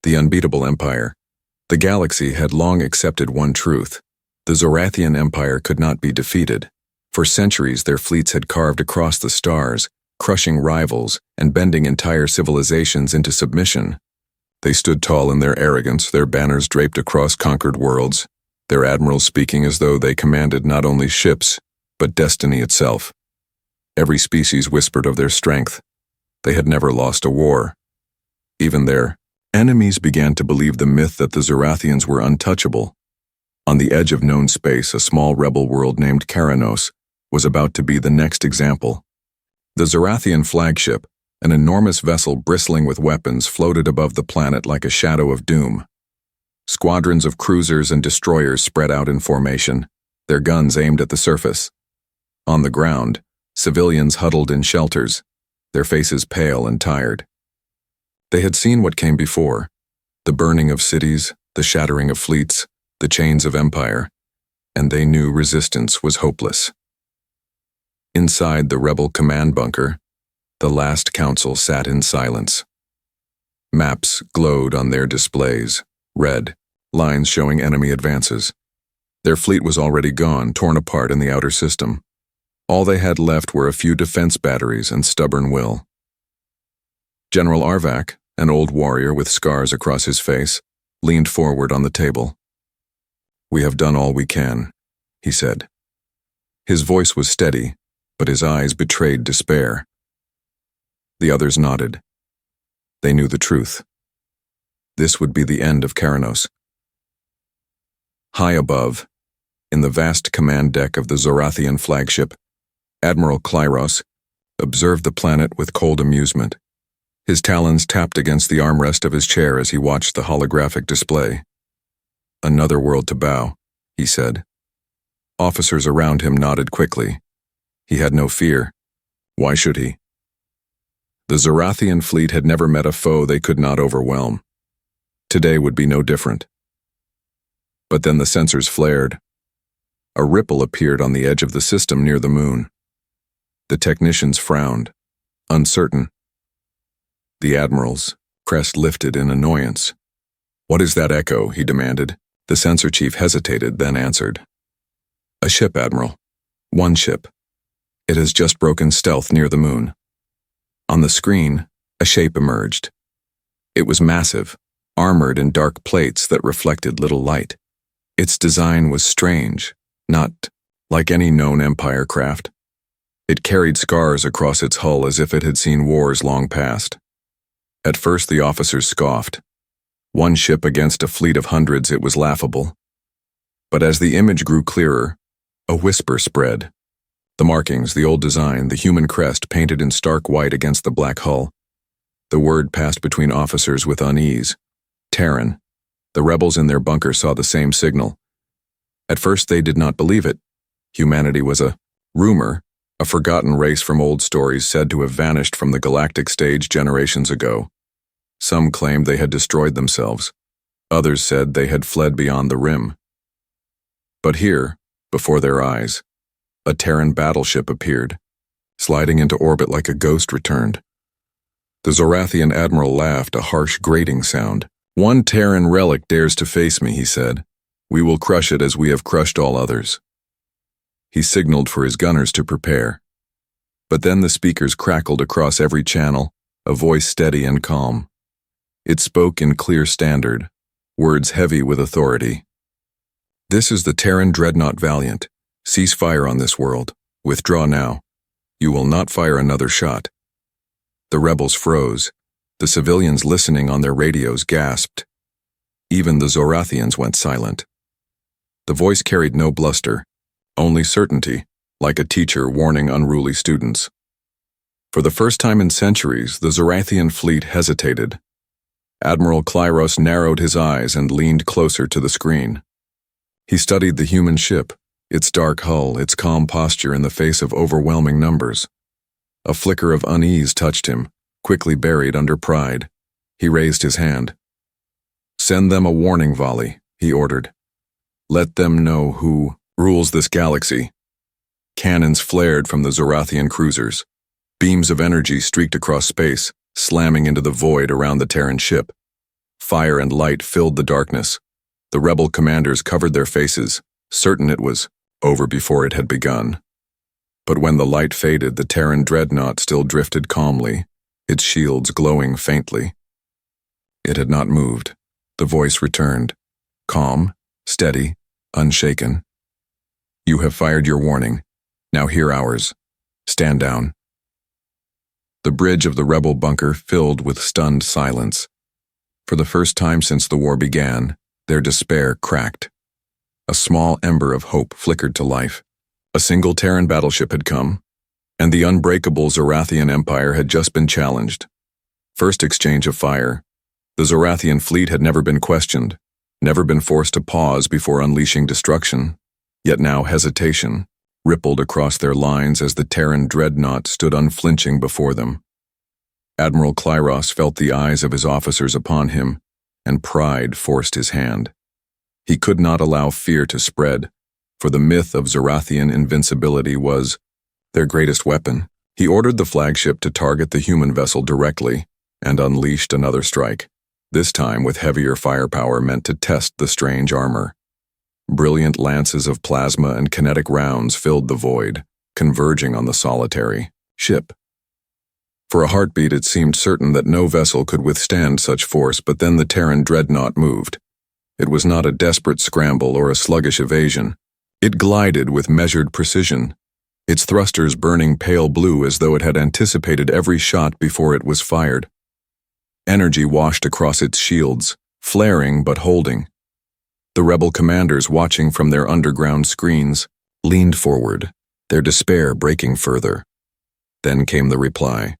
The unbeatable empire. The galaxy had long accepted one truth. The Zorathian Empire could not be defeated. For centuries their fleets had carved across the stars, crushing rivals and bending entire civilizations into submission. They stood tall in their arrogance, their banners draped across conquered worlds, their admirals speaking as though they commanded not only ships, but destiny itself. Every species whispered of their strength. They had never lost a war. Even their enemies began to believe the myth that the Zorathians were untouchable. On the edge of known space, a small rebel world named Karanos was about to be the next example. The Zorathian flagship, an enormous vessel bristling with weapons, floated above the planet like a shadow of doom. Squadrons of cruisers and destroyers spread out in formation, their guns aimed at the surface. On the ground, civilians huddled in shelters, their faces pale and tired. They had seen what came before: the burning of cities, the shattering of fleets, the chains of empire, and they knew resistance was hopeless. Inside the rebel command bunker, the last council sat in silence. Maps glowed on their displays, red, lines showing enemy advances. Their fleet was already gone, torn apart in the outer system. All they had left were a few defense batteries and stubborn will. General Arvak, an old warrior with scars across his face, leaned forward on the table. "We have done all we can," he said. His voice was steady, but his eyes betrayed despair. The others nodded. They knew the truth. This would be the end of Karanos. High above, in the vast command deck of the Zorathian flagship, Admiral Klyros observed the planet with cold amusement. His talons tapped against the armrest of his chair as he watched the holographic display. "Another world to bow," he said. Officers around him nodded quickly. He had no fear. Why should he? The Zorathian fleet had never met a foe they could not overwhelm. Today would be no different. But then the sensors flared. A ripple appeared on the edge of the system near the moon. The technicians frowned, uncertain. The admiral's crest lifted in annoyance. "What is that echo?" he demanded. The sensor chief hesitated, then answered. "A ship, Admiral. One ship. It has just broken stealth near the moon." On the screen, a shape emerged. It was massive, armored in dark plates that reflected little light. Its design was strange, not like any known Empire craft. It carried scars across its hull as if it had seen wars long past. At first the officers scoffed. One ship against a fleet of hundreds, it was laughable. But as the image grew clearer, a whisper spread. The markings, the old design, the human crest painted in stark white against the black hull. The word passed between officers with unease. Terran. The rebels in their bunker saw the same signal. At first they did not believe it. Humanity was a rumor, a forgotten race from old stories said to have vanished from the galactic stage generations ago. Some claimed they had destroyed themselves. Others said they had fled beyond the rim. But here, before their eyes, a Terran battleship appeared. Sliding into orbit like a ghost returned. The Zorathian admiral laughed, a harsh grating sound. "One Terran relic dares to face me," he said. "We will crush it as we have crushed all others." He signaled for his gunners to prepare. But then the speakers crackled across every channel, a voice steady and calm. It spoke in clear standard, words heavy with authority. "This is the Terran Dreadnought Valiant. Cease fire on this world. Withdraw now. You will not fire another shot." The rebels froze. The civilians listening on their radios gasped. Even the Zorathians went silent. The voice carried no bluster, only certainty, like a teacher warning unruly students. For the first time in centuries, the Zorathian fleet hesitated. Admiral Klyros narrowed his eyes and leaned closer to the screen. He studied the human ship, its dark hull, its calm posture in the face of overwhelming numbers. A flicker of unease touched him, quickly buried under pride. He raised his hand. "Send them a warning volley," he ordered. "Let them know who rules this galaxy." Cannons flared from the Zorathian cruisers. Beams of energy streaked across space, slamming into the void around the Terran ship. Fire and light filled the darkness. The rebel commanders covered their faces, certain it was over before it had begun. But when the light faded, the Terran Dreadnought still drifted calmly, its shields glowing faintly. It had not moved. The voice returned, calm, steady, unshaken. "You have fired your warning. Now hear ours. Stand down." The bridge of the rebel bunker filled with stunned silence. For the first time since the war began, their despair cracked. A small ember of hope flickered to life. A single Terran battleship had come, and the unbreakable Zorathian Empire had just been challenged. First exchange of fire. The Zorathian fleet had never been questioned, never been forced to pause before unleashing destruction. Yet now hesitation rippled across their lines as the Terran Dreadnought stood unflinching before them. Admiral Klyros felt the eyes of his officers upon him, and pride forced his hand. He could not allow fear to spread, for the myth of Zorathian invincibility was their greatest weapon. He ordered the flagship to target the human vessel directly and unleashed another strike, this time with heavier firepower meant to test the strange armor. Brilliant lances of plasma and kinetic rounds filled the void, converging on the solitary ship. For a heartbeat, it seemed certain that no vessel could withstand such force, but then the Terran Dreadnought moved. It was not a desperate scramble or a sluggish evasion. It glided with measured precision, its thrusters burning pale blue as though it had anticipated every shot before it was fired. Energy washed across its shields, flaring but holding. The rebel commanders, watching from their underground screens, leaned forward, their despair breaking further. Then came the reply.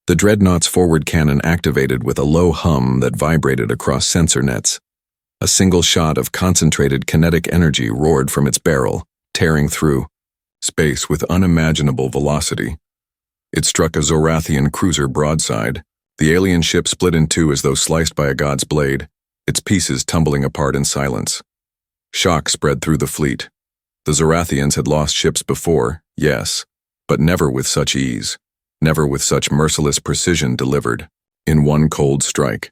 The Dreadnought's forward cannon activated with a low hum that vibrated across sensor nets. A single shot of concentrated kinetic energy roared from its barrel, tearing through space with unimaginable velocity. It struck a Zorathian cruiser broadside. The alien ship split in two as though sliced by a god's blade, its pieces tumbling apart in silence. Shock spread through the fleet. The Zorathians had lost ships before, yes, but never with such ease, never with such merciless precision delivered. In one cold strike,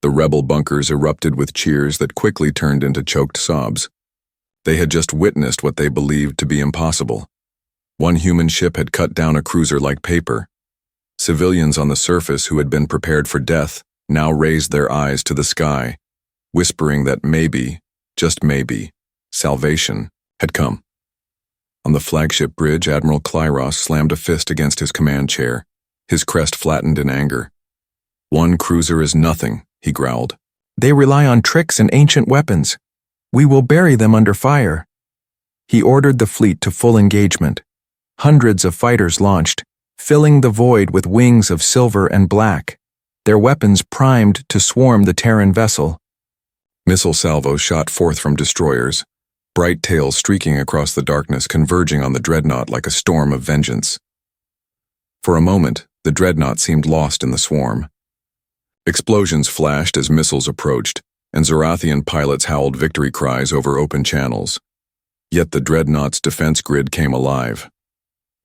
the rebel bunkers erupted with cheers that quickly turned into choked sobs. They had just witnessed what they believed to be impossible. One human ship had cut down a cruiser like paper. Civilians on the surface who had been prepared for death now raised their eyes to the sky, whispering that maybe, just maybe, salvation had come. On the flagship bridge, Admiral Klyros slammed a fist against his command chair, his crest flattened in anger. "One cruiser is nothing," he growled. "They rely on tricks and ancient weapons. We will bury them under fire." He ordered the fleet to full engagement. Hundreds of fighters launched, filling the void with wings of silver and black, their weapons primed to swarm the Terran vessel. Missile salvos shot forth from destroyers, bright tails streaking across the darkness, converging on the Dreadnought like a storm of vengeance. For a moment, the Dreadnought seemed lost in the swarm. Explosions flashed as missiles approached, and Zorathian pilots howled victory cries over open channels. Yet the Dreadnought's defense grid came alive.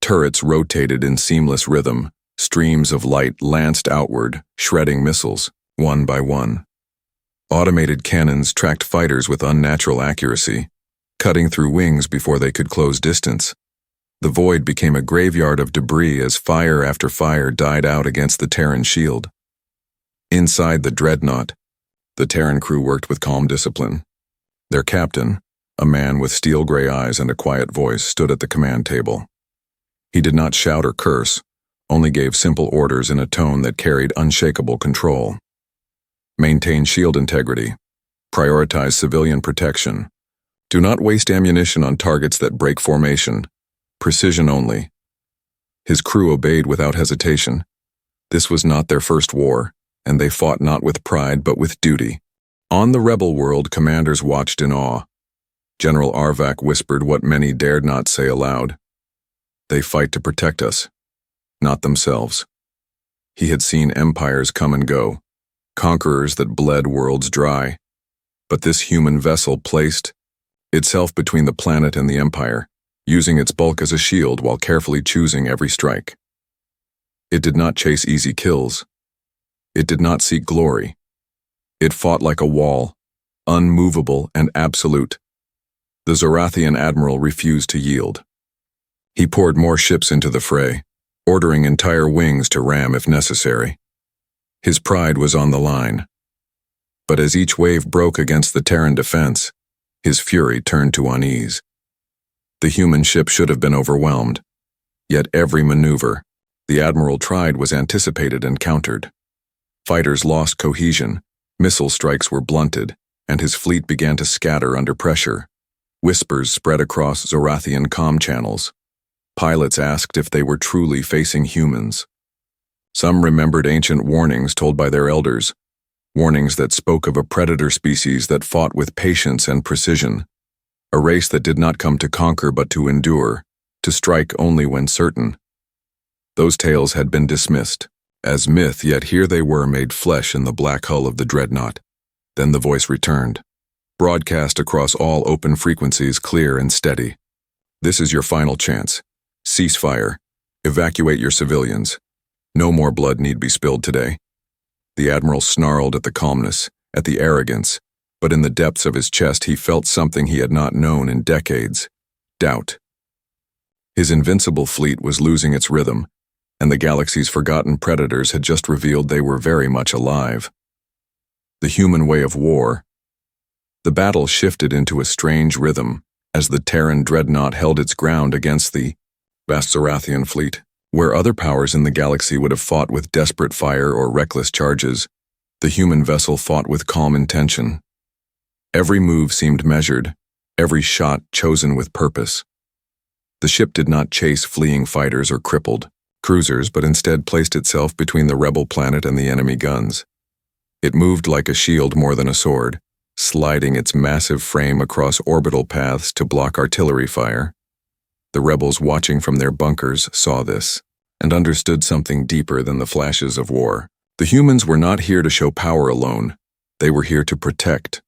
Turrets rotated in seamless rhythm, streams of light lanced outward, shredding missiles, one by one. Automated cannons tracked fighters with unnatural accuracy, cutting through wings before they could close distance. The void became a graveyard of debris as fire after fire died out against the Terran shield. Inside the Dreadnought, the Terran crew worked with calm discipline. Their captain, a man with steel-gray eyes and a quiet voice, stood at the command table. He did not shout or curse, only gave simple orders in a tone that carried unshakable control. Maintain shield integrity. Prioritize civilian protection. Do not waste ammunition on targets that break formation. Precision only. His crew obeyed without hesitation. This was not their first war, and they fought not with pride but with duty. On the rebel world, commanders watched in awe. General Arvak whispered what many dared not say aloud. They fight to protect us, not themselves. He had seen empires come and go, conquerors that bled worlds dry. But this human vessel placed itself between the planet and the empire, using its bulk as a shield while carefully choosing every strike. It did not chase easy kills. It did not seek glory. It fought like a wall, unmovable and absolute. The Zorathian admiral refused to yield. He poured more ships into the fray, ordering entire wings to ram if necessary. His pride was on the line. But as each wave broke against the Terran defense, his fury turned to unease. The human ship should have been overwhelmed, yet every maneuver the admiral tried was anticipated and countered. Fighters lost cohesion, missile strikes were blunted, and his fleet began to scatter under pressure. Whispers spread across Zorathian comm channels. Pilots asked if they were truly facing humans. Some remembered ancient warnings told by their elders, warnings that spoke of a predator species that fought with patience and precision, a race that did not come to conquer but to endure, to strike only when certain. Those tales had been dismissed as myth, yet here they were made flesh in the black hull of the Dreadnought. Then the voice returned, broadcast across all open frequencies, clear and steady. This is your final chance. Cease fire. Evacuate your civilians. No more blood need be spilled today. The admiral snarled at the calmness, at the arrogance, but in the depths of his chest he felt something he had not known in decades: doubt. His invincible fleet was losing its rhythm, and the galaxy's forgotten predators had just revealed they were very much alive. The human way of war. The battle shifted into a strange rhythm as the Terran Dreadnought held its ground against the vast Zorathian fleet. Where other powers in the galaxy would have fought with desperate fire or reckless charges, the human vessel fought with calm intention. Every move seemed measured, every shot chosen with purpose. The ship did not chase fleeing fighters or crippled cruisers, but instead placed itself between the rebel planet and the enemy guns. It moved like a shield more than a sword, sliding its massive frame across orbital paths to block artillery fire. The rebels watching from their bunkers saw this, and understood something deeper than the flashes of war. The humans were not here to show power alone, they were here to protect.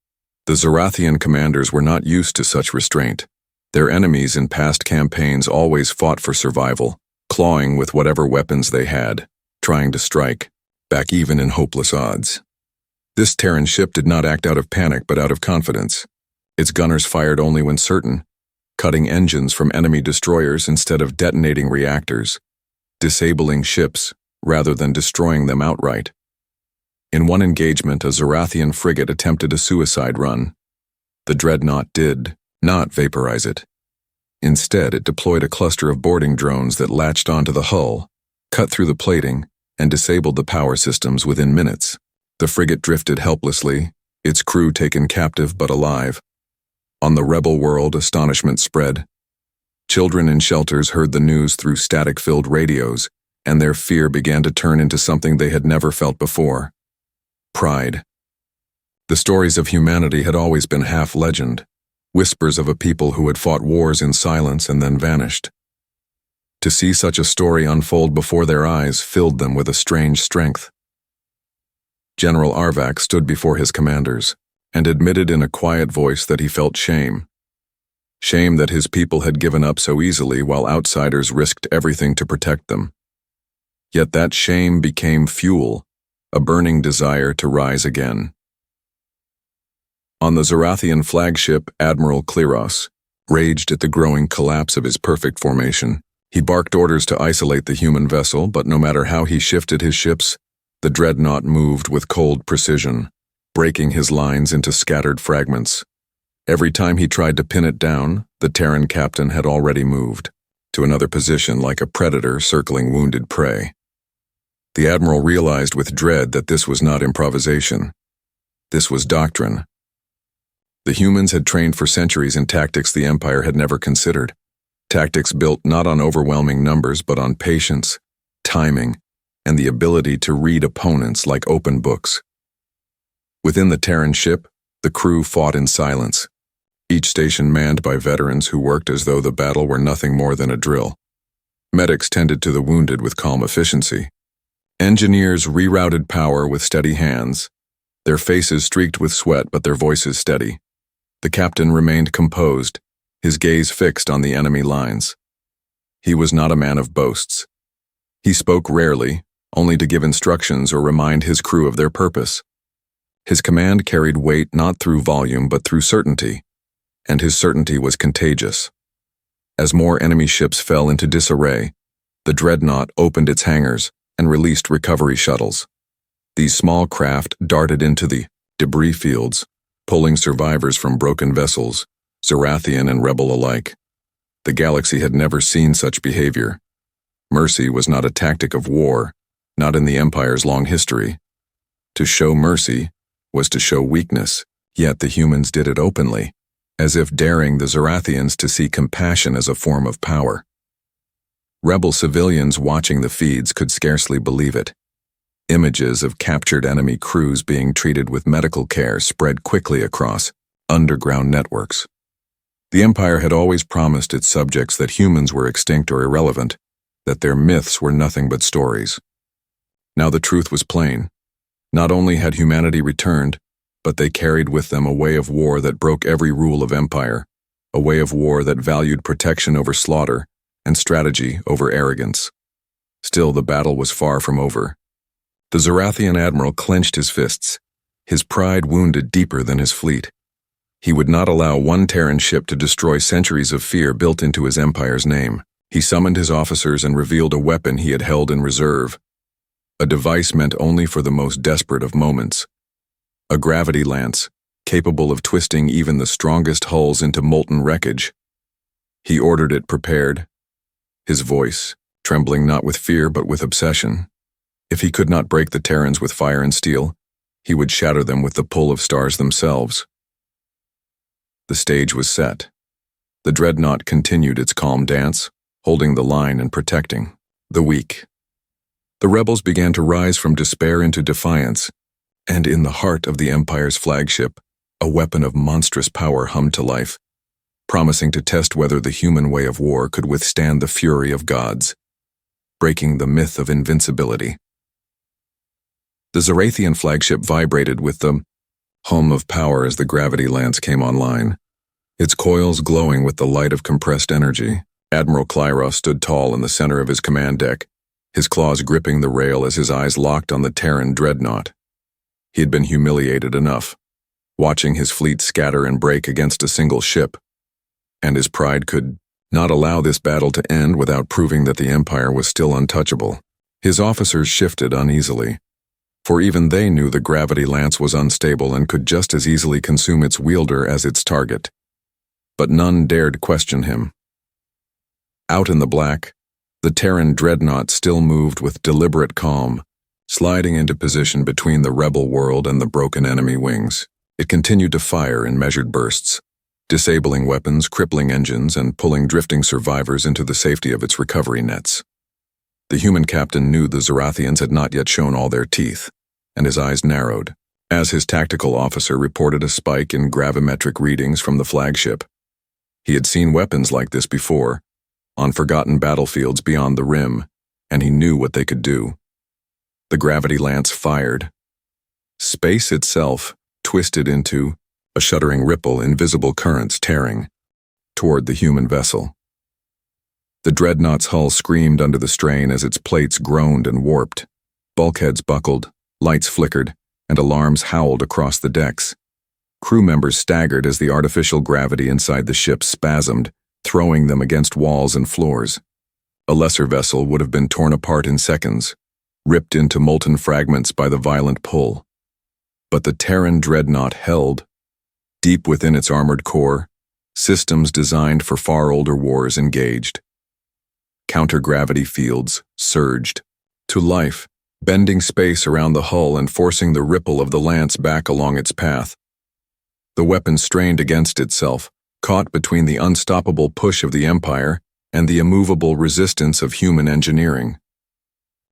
The Zorathian commanders were not used to such restraint. Their enemies in past campaigns always fought for survival, clawing with whatever weapons they had, trying to strike back even in hopeless odds. This Terran ship did not act out of panic but out of confidence. Its gunners fired only when certain, cutting engines from enemy destroyers instead of detonating reactors, disabling ships rather than destroying them outright. In one engagement, a Zorathian frigate attempted a suicide run. The Dreadnought did not vaporize it. Instead, it deployed a cluster of boarding drones that latched onto the hull, cut through the plating, and disabled the power systems within minutes. The frigate drifted helplessly, its crew taken captive but alive. On the rebel world, astonishment spread. Children in shelters heard the news through static-filled radios, and their fear began to turn into something they had never felt before: pride. The stories of humanity had always been half legend, whispers of a people who had fought wars in silence and then vanished. To see such a story unfold before their eyes filled them with a strange strength. General Arvak stood before his commanders and admitted in a quiet voice that he felt shame. Shame that his people had given up so easily while outsiders risked everything to protect them. Yet that shame became fuel, a burning desire to rise again. On the Zorathian flagship, Admiral Kleros raged at the growing collapse of his perfect formation. He barked orders to isolate the human vessel, but no matter how he shifted his ships, the Dreadnought moved with cold precision, breaking his lines into scattered fragments. Every time he tried to pin it down, the Terran captain had already moved to another position like a predator circling wounded prey. The admiral realized with dread that this was not improvisation. This was doctrine. The humans had trained for centuries in tactics the Empire had never considered. Tactics built not on overwhelming numbers but on patience, timing, and the ability to read opponents like open books. Within the Terran ship, the crew fought in silence, each station manned by veterans who worked as though the battle were nothing more than a drill. Medics tended to the wounded with calm efficiency. Engineers rerouted power with steady hands, their faces streaked with sweat but their voices steady. The captain remained composed, his gaze fixed on the enemy lines. He was not a man of boasts. He spoke rarely, only to give instructions or remind his crew of their purpose. His command carried weight not through volume but through certainty, and his certainty was contagious. As more enemy ships fell into disarray, the Dreadnought opened its hangars and released recovery shuttles. These small craft darted into the debris fields, pulling survivors from broken vessels, Zorathian and Rebel alike. The galaxy had never seen such behavior. Mercy was not a tactic of war, not in the Empire's long history. To show mercy was to show weakness, yet the humans did it openly, as if daring the Zorathians to see compassion as a form of power. Rebel civilians watching the feeds could scarcely believe it. Images of captured enemy crews being treated with medical care spread quickly across underground networks. The Empire had always promised its subjects that humans were extinct or irrelevant, that their myths were nothing but stories. Now the truth was plain. Not only had humanity returned, but they carried with them a way of war that broke every rule of Empire, a way of war that valued protection over slaughter and strategy over arrogance. Still, the battle was far from over. The Zorathian admiral clenched his fists, his pride wounded deeper than his fleet. He would not allow one Terran ship to destroy centuries of fear built into his empire's name. He summoned his officers and revealed a weapon he had held in reserve, a device meant only for the most desperate of moments. A gravity lance, capable of twisting even the strongest hulls into molten wreckage. He ordered it prepared, his voice trembling not with fear but with obsession. If he could not break the Terrans with fire and steel, he would shatter them with the pull of stars themselves. The stage was set. The Dreadnought continued its calm dance, holding the line and protecting the weak. The rebels began to rise from despair into defiance, and in the heart of the Empire's flagship, a weapon of monstrous power hummed to life, promising to test whether the human way of war could withstand the fury of gods, breaking the myth of invincibility. The Zorathian flagship vibrated with the hum of power as the gravity lance came online, its coils glowing with the light of compressed energy. Admiral Klyros stood tall in the center of his command deck, his claws gripping the rail as his eyes locked on the Terran Dreadnought. He had been humiliated enough, watching his fleet scatter and break against a single ship, and his pride could not allow this battle to end without proving that the Empire was still untouchable. His officers shifted uneasily, for even they knew the gravity lance was unstable and could just as easily consume its wielder as its target. But none dared question him. Out in the black, the Terran Dreadnought still moved with deliberate calm, sliding into position between the rebel world and the broken enemy wings. It continued to fire in measured bursts, disabling weapons, crippling engines, and pulling drifting survivors into the safety of its recovery nets. The human captain knew the Zorathians had not yet shown all their teeth, and his eyes narrowed, as his tactical officer reported a spike in gravimetric readings from the flagship. He had seen weapons like this before, on forgotten battlefields beyond the rim, and he knew what they could do. The gravity lance fired. Space itself twisted into a shuddering ripple, invisible currents tearing toward the human vessel. The Dreadnought's hull screamed under the strain as its plates groaned and warped. Bulkheads buckled, lights flickered, and alarms howled across the decks. Crew members staggered as the artificial gravity inside the ship spasmed, throwing them against walls and floors. A lesser vessel would have been torn apart in seconds, ripped into molten fragments by the violent pull. But the Terran Dreadnought held. Deep within its armored core, systems designed for far older wars engaged. Counter-gravity fields surged to life, bending space around the hull and forcing the ripple of the lance back along its path. The weapon strained against itself, caught between the unstoppable push of the Empire and the immovable resistance of human engineering.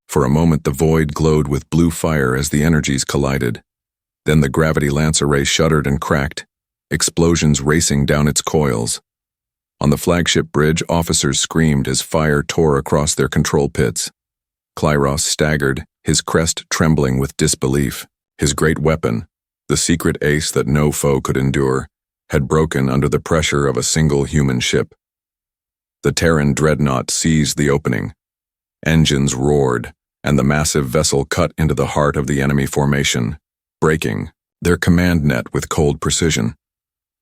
For a moment the void glowed with blue fire as the energies collided. Then the gravity lance array shuddered and cracked, explosions racing down its coils. On the flagship bridge, officers screamed as fire tore across their control pits. Klyros staggered, his crest trembling with disbelief. His great weapon, the secret ace that no foe could endure, had broken under the pressure of a single human ship. The Terran Dreadnought seized the opening. Engines roared, and the massive vessel cut into the heart of the enemy formation, breaking their command net with cold precision.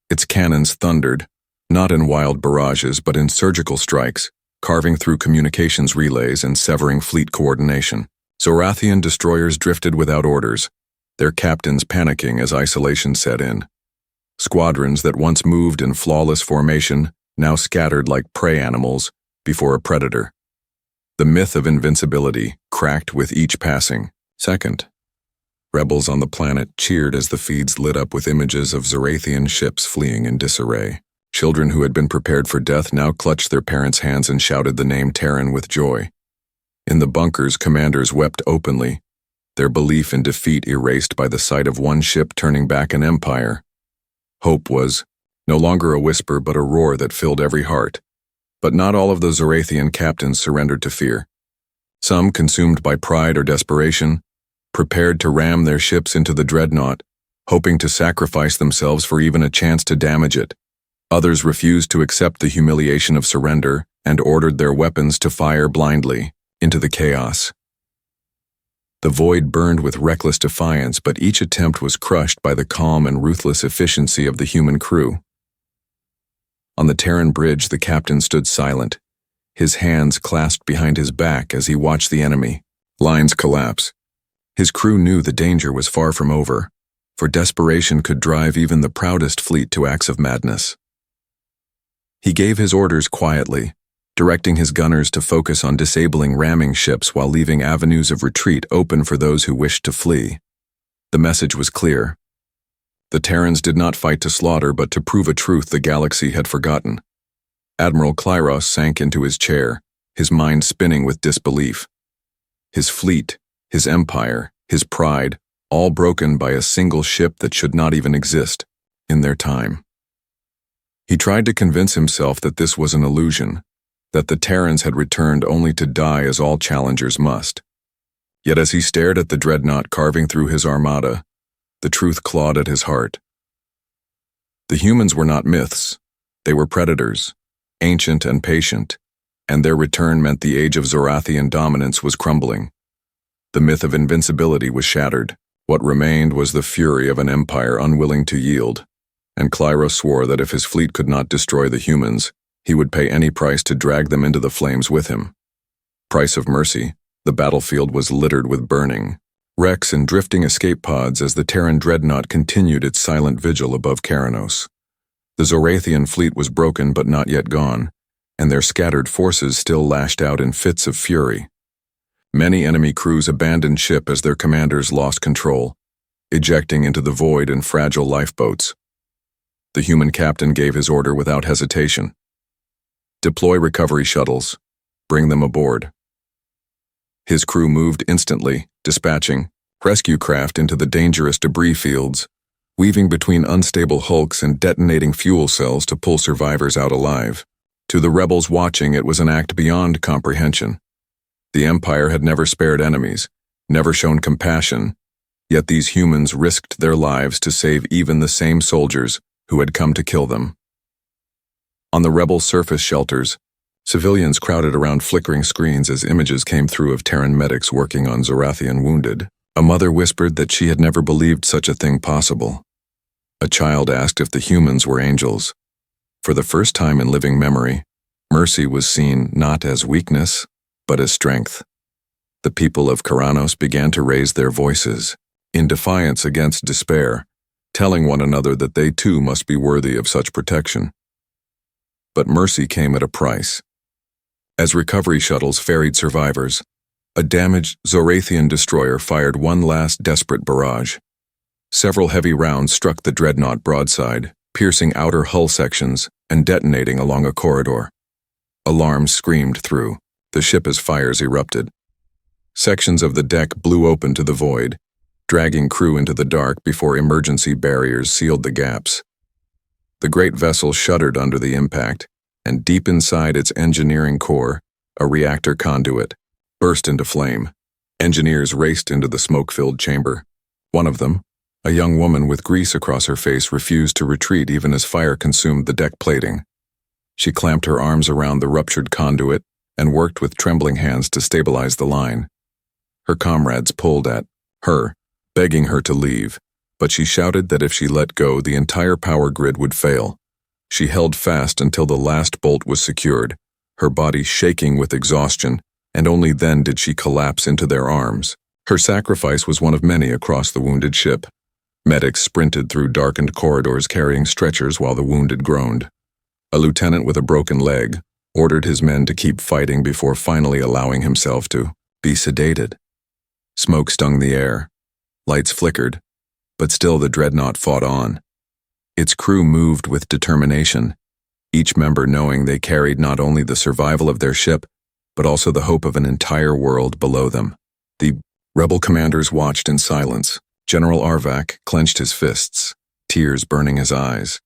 Its cannons thundered, not in wild barrages but in surgical strikes, carving through communications relays and severing fleet coordination. Zorathian destroyers drifted without orders, their captains panicking as isolation set in. Squadrons that once moved in flawless formation now scattered like prey animals before a predator. The myth of invincibility cracked with each passing second. Rebels on the planet cheered as the feeds lit up with images of Zorathian ships fleeing in disarray. Children who had been prepared for death now clutched their parents' hands and shouted the name Terran with joy. In the bunkers, commanders wept openly, their belief in defeat erased by the sight of one ship turning back an empire. Hope was no longer a whisper but a roar that filled every heart. But not all of the Zorathian captains surrendered to fear. Some, consumed by pride or desperation, prepared to ram their ships into the Dreadnought, hoping to sacrifice themselves for even a chance to damage it. Others refused to accept the humiliation of surrender and ordered their weapons to fire blindly into the chaos. The void burned with reckless defiance, but each attempt was crushed by the calm and ruthless efficiency of the human crew. On the Terran bridge, the captain stood silent, his hands clasped behind his back as he watched the enemy lines collapse. His crew knew the danger was far from over, for desperation could drive even the proudest fleet to acts of madness. He gave his orders quietly, directing his gunners to focus on disabling ramming ships while leaving avenues of retreat open for those who wished to flee. The message was clear. The Terrans did not fight to slaughter but to prove a truth the galaxy had forgotten. Admiral Klyros sank into his chair, his mind spinning with disbelief. His fleet, his empire, his pride, all broken by a single ship that should not even exist in their time. He tried to convince himself that this was an illusion, that the Terrans had returned only to die as all challengers must. Yet as he stared at the Dreadnought carving through his armada, the truth clawed at his heart. The humans were not myths, they were predators, ancient and patient, and their return meant the age of Zorathian dominance was crumbling. The myth of invincibility was shattered. What remained was the fury of an empire unwilling to yield, and Klyros swore that if his fleet could not destroy the humans, he would pay any price to drag them into the flames with him. Price of mercy, the battlefield was littered with burning wrecks and drifting escape pods as the Terran Dreadnought continued its silent vigil above Keranos. The Zorathian fleet was broken but not yet gone, and their scattered forces still lashed out in fits of fury. Many enemy crews abandoned ship as their commanders lost control, ejecting into the void in fragile lifeboats. The human captain gave his order without hesitation. Deploy recovery shuttles. Bring them aboard. His crew moved instantly, dispatching rescue craft into the dangerous debris fields, weaving between unstable hulks and detonating fuel cells to pull survivors out alive. To the rebels watching, it was an act beyond comprehension. The Empire had never spared enemies, never shown compassion, yet these humans risked their lives to save even the same soldiers who had come to kill them. On the rebel surface shelters, civilians crowded around flickering screens as images came through of Terran medics working on Zorathian wounded. A mother whispered that she had never believed such a thing possible. A child asked if the humans were angels. For the first time in living memory, mercy was seen not as weakness, but as strength. The people of Keranos began to raise their voices, in defiance against despair, telling one another that they too must be worthy of such protection. But mercy came at a price. As recovery shuttles ferried survivors, a damaged Zorathian destroyer fired one last desperate barrage. Several heavy rounds struck the Dreadnought broadside, piercing outer hull sections and detonating along a corridor. Alarms screamed through the ship as fires erupted. Sections of the deck blew open to the void, dragging crew into the dark before emergency barriers sealed the gaps. The great vessel shuddered under the impact, and deep inside its engineering core, a reactor conduit burst into flame. Engineers raced into the smoke-filled chamber. One of them, a young woman with grease across her face, refused to retreat even as fire consumed the deck plating. She clamped her arms around the ruptured conduit and worked with trembling hands to stabilize the line. Her comrades pulled at her, begging her to leave, but she shouted that if she let go, the entire power grid would fail. She held fast until the last bolt was secured, her body shaking with exhaustion, and only then did she collapse into their arms. Her sacrifice was one of many across the wounded ship. Medics sprinted through darkened corridors carrying stretchers while the wounded groaned. A lieutenant with a broken leg ordered his men to keep fighting before finally allowing himself to be sedated. Smoke stung the air. Lights flickered, but still the Dreadnought fought on. Its crew moved with determination, each member knowing they carried not only the survival of their ship, but also the hope of an entire world below them. The rebel commanders watched in silence. General Arvak clenched his fists, tears burning his eyes.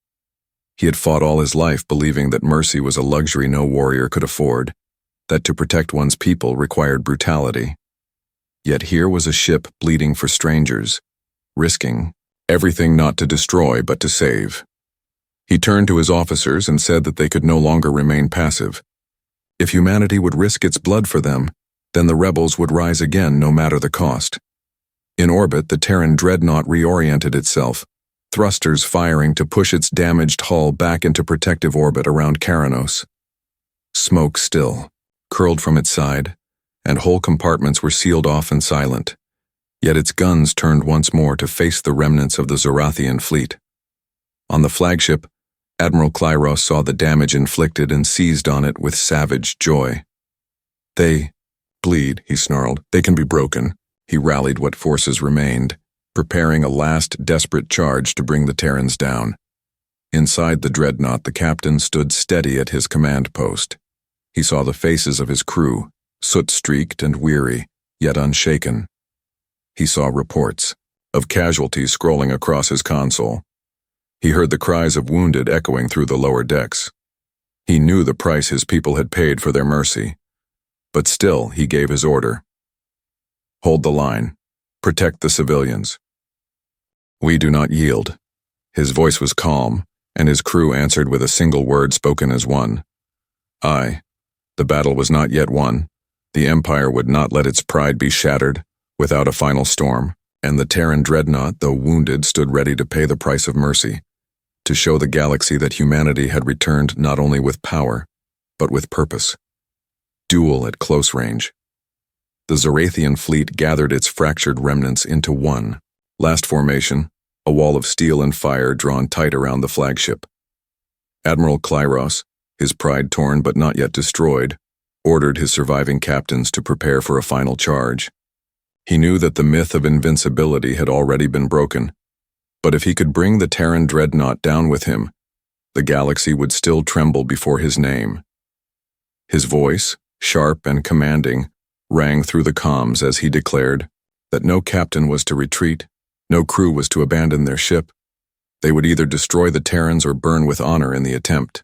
He had fought all his life believing that mercy was a luxury no warrior could afford, that to protect one's people required brutality. Yet here was a ship bleeding for strangers, risking everything not to destroy but to save. He turned to his officers and said that they could no longer remain passive. If humanity would risk its blood for them, then the rebels would rise again no matter the cost. In orbit, the Terran Dreadnought reoriented itself, thrusters firing to push its damaged hull back into protective orbit around Karanos. Smoke still curled from its side, and whole compartments were sealed off and silent. Yet its guns turned once more to face the remnants of the Zorathian fleet. On the flagship, Admiral Klyros saw the damage inflicted and seized on it with savage joy. "They bleed," he snarled. "They can be broken." He rallied what forces remained, preparing a last desperate charge to bring the Terrans down. Inside the Dreadnought, the captain stood steady at his command post. He saw the faces of his crew, soot-streaked and weary, yet unshaken. He saw reports of casualties scrolling across his console. He heard the cries of wounded echoing through the lower decks. He knew the price his people had paid for their mercy, but still he gave his order. "Hold the line. Protect the civilians." "We do not yield." His voice was calm, and his crew answered with a single word spoken as one. "Aye." The battle was not yet won. The Empire would not let its pride be shattered without a final storm, and the Terran Dreadnought, though wounded, stood ready to pay the price of mercy, to show the galaxy that humanity had returned not only with power, but with purpose. Duel at close range. The Zorathian fleet gathered its fractured remnants into one last formation, a wall of steel and fire drawn tight around the flagship. Admiral Klyros, his pride torn but not yet destroyed, ordered his surviving captains to prepare for a final charge. He knew that the myth of invincibility had already been broken, but if he could bring the Terran Dreadnought down with him, the galaxy would still tremble before his name. His voice, sharp and commanding, rang through the comms as he declared that no captain was to retreat, no crew was to abandon their ship. They would either destroy the Terrans or burn with honor in the attempt.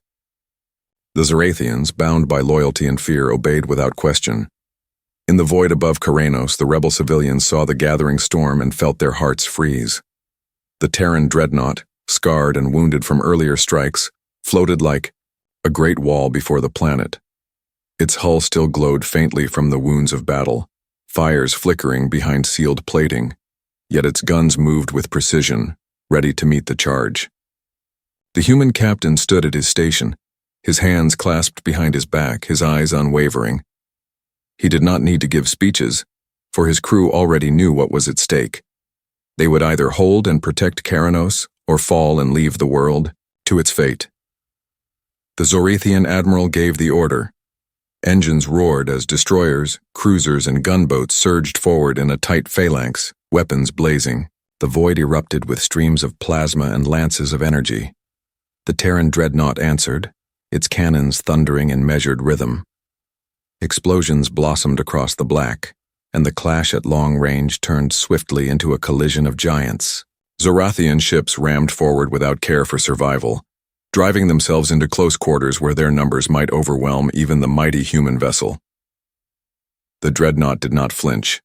The Zorathians, bound by loyalty and fear, obeyed without question. In the void above Karanos, the rebel civilians saw the gathering storm and felt their hearts freeze. The Terran Dreadnought, scarred and wounded from earlier strikes, floated like a great wall before the planet. Its hull still glowed faintly from the wounds of battle, fires flickering behind sealed plating, yet its guns moved with precision, ready to meet the charge. The human captain stood at his station, his hands clasped behind his back, his eyes unwavering. He did not need to give speeches, for his crew already knew what was at stake. They would either hold and protect Karanos or fall and leave the world to its fate. The Zorathian admiral gave the order. Engines roared as destroyers, cruisers, and gunboats surged forward in a tight phalanx, weapons blazing. The void erupted with streams of plasma and lances of energy. The Terran Dreadnought answered, its cannons thundering in measured rhythm. Explosions blossomed across the black, and the clash at long range turned swiftly into a collision of giants. Zorathian ships rammed forward without care for survival, driving themselves into close quarters where their numbers might overwhelm even the mighty human vessel. The Dreadnought did not flinch.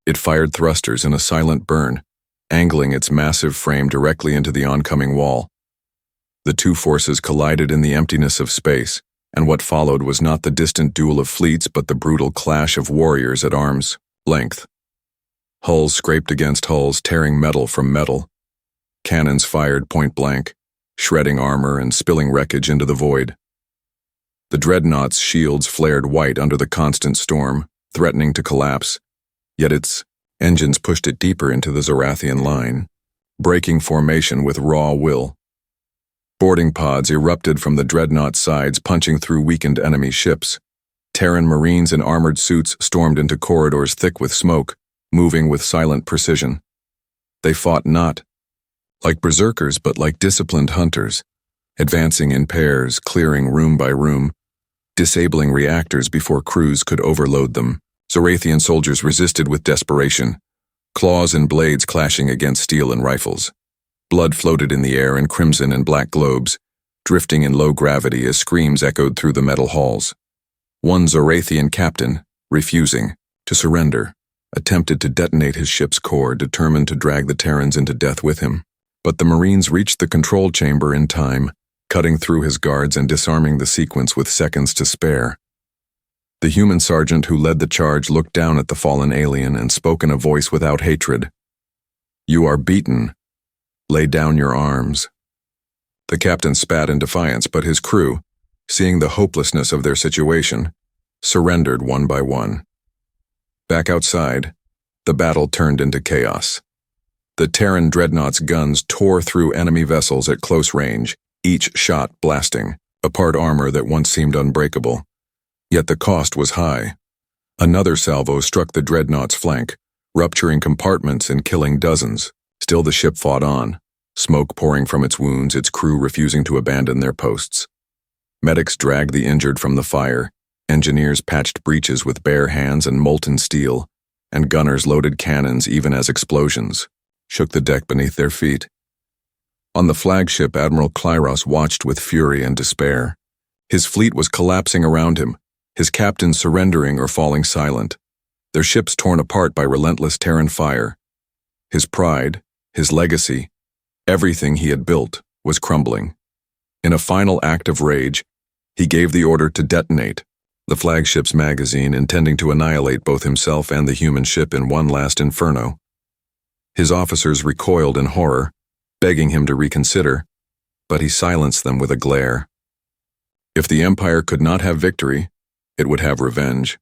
It fired thrusters in a silent burn, angling its massive frame directly into the oncoming wall. The two forces collided in the emptiness of space, and what followed was not the distant duel of fleets but the brutal clash of warriors at arm's length. Hulls scraped against hulls, tearing metal from metal. Cannons fired point blank, shredding armor and spilling wreckage into the void. The Dreadnought's shields flared white under the constant storm, threatening to collapse, yet its engines pushed it deeper into the Zorathian line, breaking formation with raw will. Boarding pods erupted from the Dreadnought's sides, punching through weakened enemy ships. Terran Marines in armored suits stormed into corridors thick with smoke, moving with silent precision. They fought not like berserkers, but like disciplined hunters, advancing in pairs, clearing room by room, disabling reactors before crews could overload them. Zorathian soldiers resisted with desperation, claws and blades clashing against steel and rifles. Blood floated in the air in crimson and black globes, drifting in low gravity as screams echoed through the metal halls. One Zorathian captain, refusing to surrender, attempted to detonate his ship's core, determined to drag the Terrans into death with him. But the Marines reached the control chamber in time, cutting through his guards and disarming the sequence with seconds to spare. The human sergeant who led the charge looked down at the fallen alien and spoke in a voice without hatred. "You are beaten. Lay down your arms." The captain spat in defiance, but his crew, seeing the hopelessness of their situation, surrendered one by one. Back outside, the battle turned into chaos. The Terran Dreadnought's guns tore through enemy vessels at close range, each shot blasting apart armor that once seemed unbreakable. Yet the cost was high. Another salvo struck the Dreadnought's flank, rupturing compartments and killing dozens. Still the ship fought on, smoke pouring from its wounds, its crew refusing to abandon their posts. Medics dragged the injured from the fire, engineers patched breaches with bare hands and molten steel, and gunners loaded cannons even as explosions shook the deck beneath their feet. On the flagship, Admiral Klyros watched with fury and despair. His fleet was collapsing around him, his captains surrendering or falling silent, their ships torn apart by relentless Terran fire. His pride, his legacy, everything he had built was crumbling. In a final act of rage, he gave the order to detonate the flagship's magazine, intending to annihilate both himself and the human ship in one last inferno. His officers recoiled in horror, begging him to reconsider, but he silenced them with a glare. If the Empire could not have victory, it would have revenge.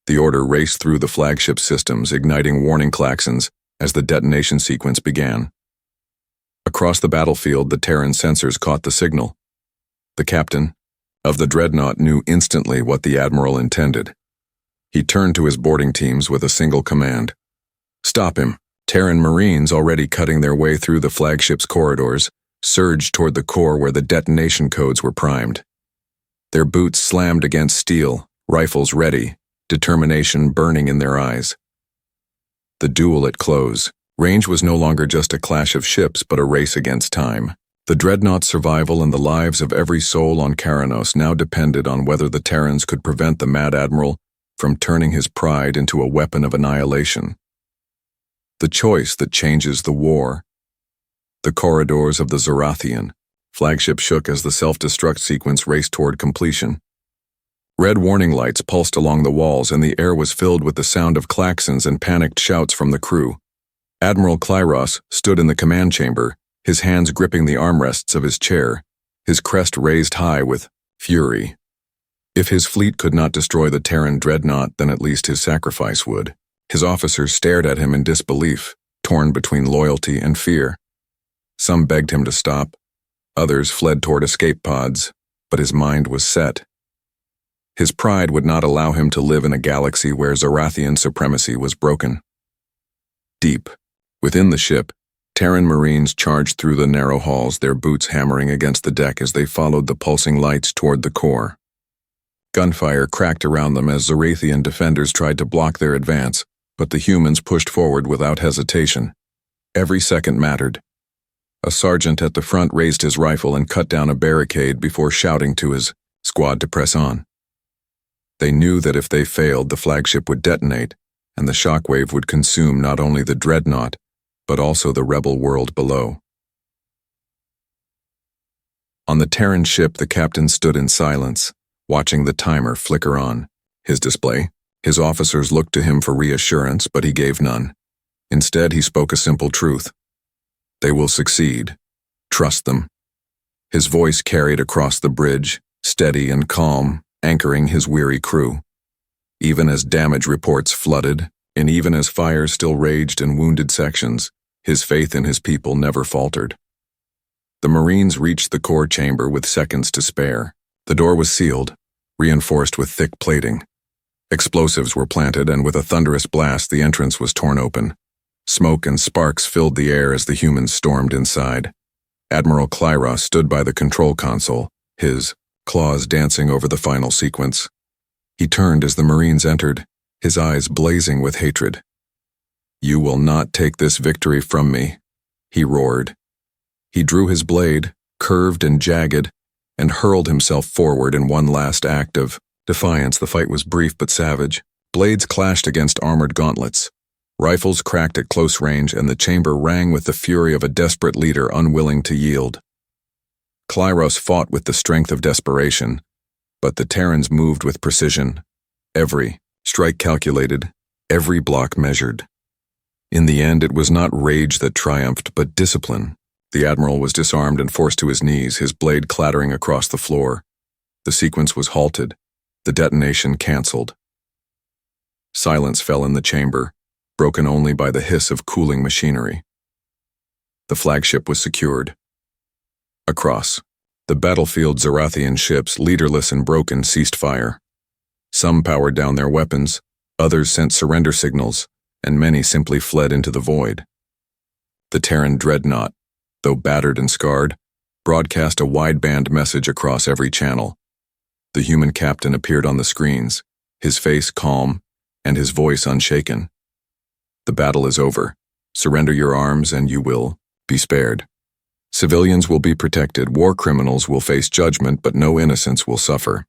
The order raced through the flagship systems, igniting warning klaxons as the detonation sequence began. Across the battlefield, the Terran sensors caught the signal. The captain of the Dreadnought knew instantly what the Admiral intended. He turned to his boarding teams with a single command. "Stop him." Terran Marines, already cutting their way through the flagship's corridors, surged toward the core where the detonation codes were primed. Their boots slammed against steel, rifles ready, determination burning in their eyes. The duel at close. Range was no longer just a clash of ships, but a race against time. The Dreadnought's survival and the lives of every soul on Karanos now depended on whether the Terrans could prevent the Mad Admiral from turning his pride into a weapon of annihilation. The choice that changes the war. The corridors of the Zorathian flagship shook as the self-destruct sequence raced toward completion. Red warning lights pulsed along the walls, and the air was filled with the sound of klaxons and panicked shouts from the crew. Admiral Klyros stood in the command chamber, his hands gripping the armrests of his chair, his crest raised high with fury. If his fleet could not destroy the Terran Dreadnought, then at least his sacrifice would. His officers stared at him in disbelief, torn between loyalty and fear. Some begged him to stop, others fled toward escape pods, but his mind was set. His pride would not allow him to live in a galaxy where Zorathian supremacy was broken. Deep within the ship, Terran Marines charged through the narrow halls, their boots hammering against the deck as they followed the pulsing lights toward the core. Gunfire cracked around them as Zorathian defenders tried to block their advance, but the humans pushed forward without hesitation. Every second mattered. A sergeant at the front raised his rifle and cut down a barricade before shouting to his squad to press on. They knew that if they failed, the flagship would detonate, and the shockwave would consume not only the Dreadnought, but also the rebel world below. On the Terran ship, the captain stood in silence, watching the timer flicker on his display. His officers looked to him for reassurance, but he gave none. Instead, he spoke a simple truth. They will succeed. Trust them. His voice carried across the bridge, steady and calm, anchoring his weary crew. Even as damage reports flooded, and even as fires still raged in wounded sections, his faith in his people never faltered. The Marines reached the core chamber with seconds to spare. The door was sealed, reinforced with thick plating. Explosives were planted, and with a thunderous blast, the entrance was torn open. Smoke and sparks filled the air as the humans stormed inside. Admiral Klyros stood by the control console, his claws dancing over the final sequence. He turned as the Marines entered, his eyes blazing with hatred. "You will not take this victory from me," he roared. He drew his blade, curved and jagged, and hurled himself forward in one last act of defiance. The fight was brief but savage. Blades clashed against armored gauntlets. Rifles cracked at close range, and the chamber rang with the fury of a desperate leader unwilling to yield. Klyros fought with the strength of desperation, but the Terrans moved with precision. Every strike calculated, every block measured. In the end, it was not rage that triumphed, but discipline. The Admiral was disarmed and forced to his knees, his blade clattering across the floor. The sequence was halted, the detonation cancelled. Silence fell in the chamber, broken only by the hiss of cooling machinery. The flagship was secured. Across the battlefield, Zorathian ships, leaderless and broken, ceased fire. Some powered down their weapons, others sent surrender signals, and many simply fled into the void. The Terran Dreadnought, though battered and scarred, broadcast a wideband message across every channel. The human captain appeared on the screens, his face calm and his voice unshaken. "The battle is over. Surrender your arms and you will be spared. Civilians will be protected, war criminals will face judgment, but no innocents will suffer.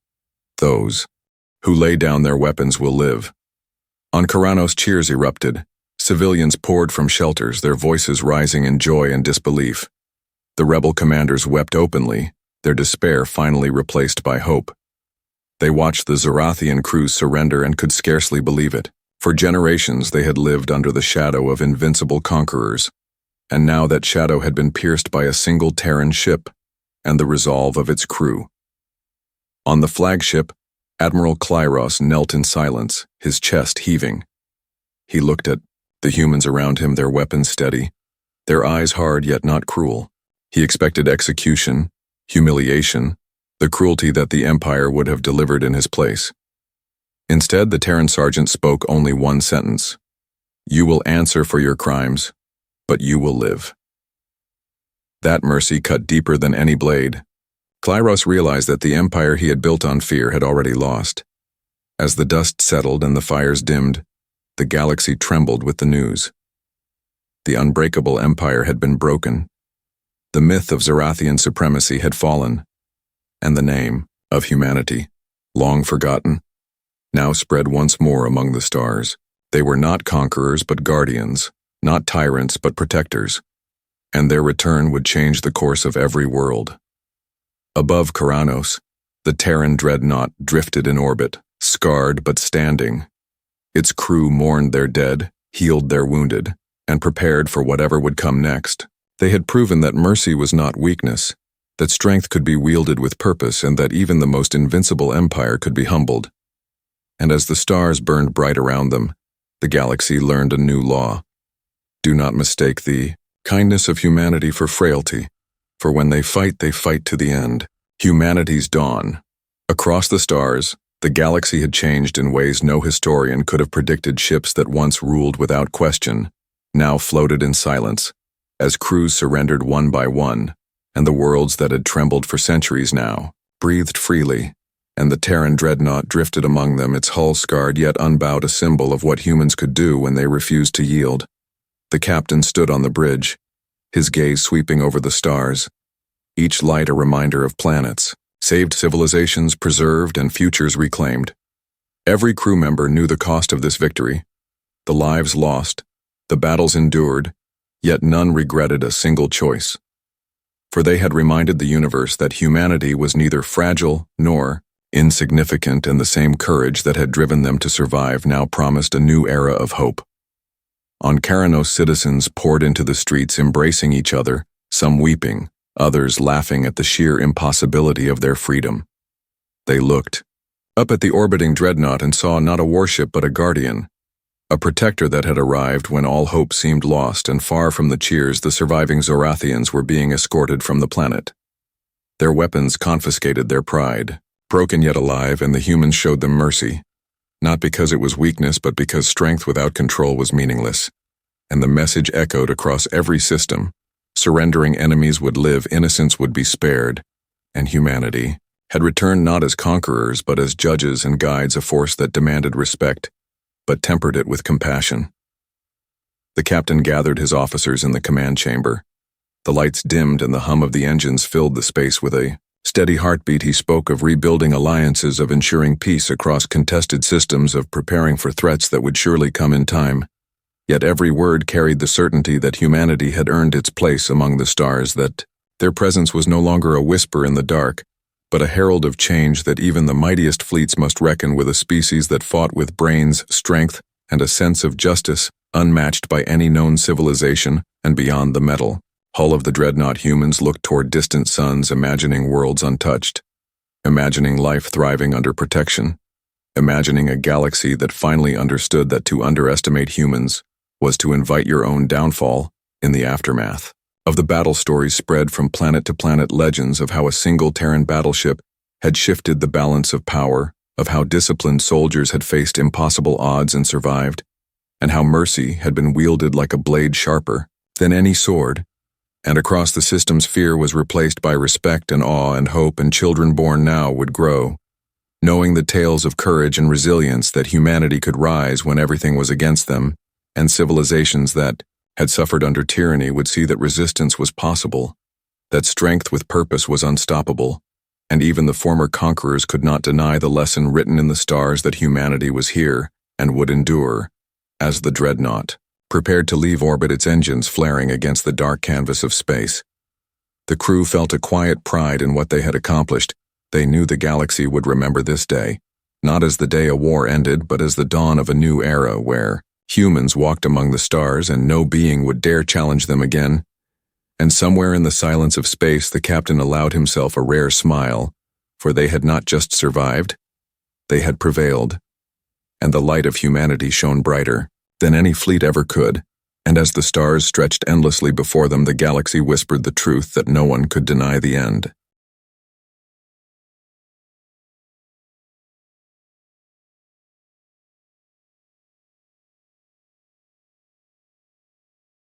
Those who lay down their weapons will live." On Karanos, cheers erupted. Civilians poured from shelters, their voices rising in joy and disbelief. The rebel commanders wept openly, their despair finally replaced by hope. They watched the Zorathian crews surrender and could scarcely believe it. For generations they had lived under the shadow of invincible conquerors, and now that shadow had been pierced by a single Terran ship and the resolve of its crew. On the flagship, Admiral Klyros knelt in silence, his chest heaving. He looked at the humans around him, their weapons steady, their eyes hard yet not cruel. He expected execution, humiliation, the cruelty that the Empire would have delivered in his place. Instead, the Terran sergeant spoke only one sentence: "You will answer for your crimes, but you will live." That mercy cut deeper than any blade. Klyros realized that the empire he had built on fear had already lost. As the dust settled and the fires dimmed, the galaxy trembled with the news. The unbreakable empire had been broken. The myth of Zorathian supremacy had fallen, and the name of humanity, long forgotten, now spread once more among the stars. They were not conquerors but guardians, not tyrants but protectors, and their return would change the course of every world. Above Karanos, the Terran Dreadnought drifted in orbit, scarred but standing. Its crew mourned their dead, healed their wounded, and prepared for whatever would come next. They had proven that mercy was not weakness, that strength could be wielded with purpose, and that even the most invincible empire could be humbled. And as the stars burned bright around them, the galaxy learned a new law. Do not mistake the kindness of humanity for frailty, for when they fight to the end. Humanity's dawn. Across the stars, the galaxy had changed in ways no historian could have predicted. Ships that once ruled without question now floated in silence, as crews surrendered one by one, and the worlds that had trembled for centuries now breathed freely, and the Terran Dreadnought drifted among them, its hull scarred yet unbowed, a symbol of what humans could do when they refused to yield. The captain stood on the bridge, his gaze sweeping over the stars, each light a reminder of planets, saved civilizations preserved and futures reclaimed. Every crew member knew the cost of this victory, the lives lost, the battles endured, yet none regretted a single choice. For they had reminded the universe that humanity was neither fragile nor insignificant, and the same courage that had driven them to survive now promised a new era of hope. On Karanos, citizens poured into the streets embracing each other, some weeping, others laughing at the sheer impossibility of their freedom. They looked up at the orbiting Dreadnought and saw not a warship but a guardian, a protector that had arrived when all hope seemed lost, and far from the cheers the surviving Zorathians were being escorted from the planet. Their weapons confiscated their pride, broken yet alive, and the humans showed them mercy, not because it was weakness but because strength without control was meaningless. And the message echoed across every system: surrendering enemies would live, innocence would be spared, and humanity had returned not as conquerors but as judges and guides, a force that demanded respect but tempered it with compassion. The captain gathered his officers in the command chamber. The lights dimmed and the hum of the engines filled the space with a steady heartbeat. He spoke of rebuilding alliances, of ensuring peace across contested systems, of preparing for threats that would surely come in time. Yet every word carried the certainty that humanity had earned its place among the stars, that their presence was no longer a whisper in the dark, but a herald of change, that even the mightiest fleets must reckon with a species that fought with brains, strength, and a sense of justice unmatched by any known civilization. And beyond the metal hull of the Dreadnought, humans looked toward distant suns, imagining worlds untouched, imagining life thriving under protection, imagining a galaxy that finally understood that to underestimate humans was to invite your own downfall. In the aftermath of the battle, stories spread from planet to planet, legends of how a single Terran battleship had shifted the balance of power, of how disciplined soldiers had faced impossible odds and survived, and how mercy had been wielded like a blade sharper than any sword. And across the systems, fear was replaced by respect and awe and hope, and children born now would grow, knowing the tales of courage and resilience, that humanity could rise when everything was against them, and civilizations that had suffered under tyranny would see that resistance was possible, that strength with purpose was unstoppable, and even the former conquerors could not deny the lesson written in the stars, that humanity was here and would endure. As the Dreadnought prepared to leave orbit, its engines flaring against the dark canvas of space, the crew felt a quiet pride in what they had accomplished. They knew the galaxy would remember this day, not as the day a war ended, but as the dawn of a new era where humans walked among the stars and no being would dare challenge them again. And somewhere in the silence of space, the captain allowed himself a rare smile, for they had not just survived, they had prevailed, and the light of humanity shone brighter than any fleet ever could. And as the stars stretched endlessly before them, the galaxy whispered the truth that no one could deny: the end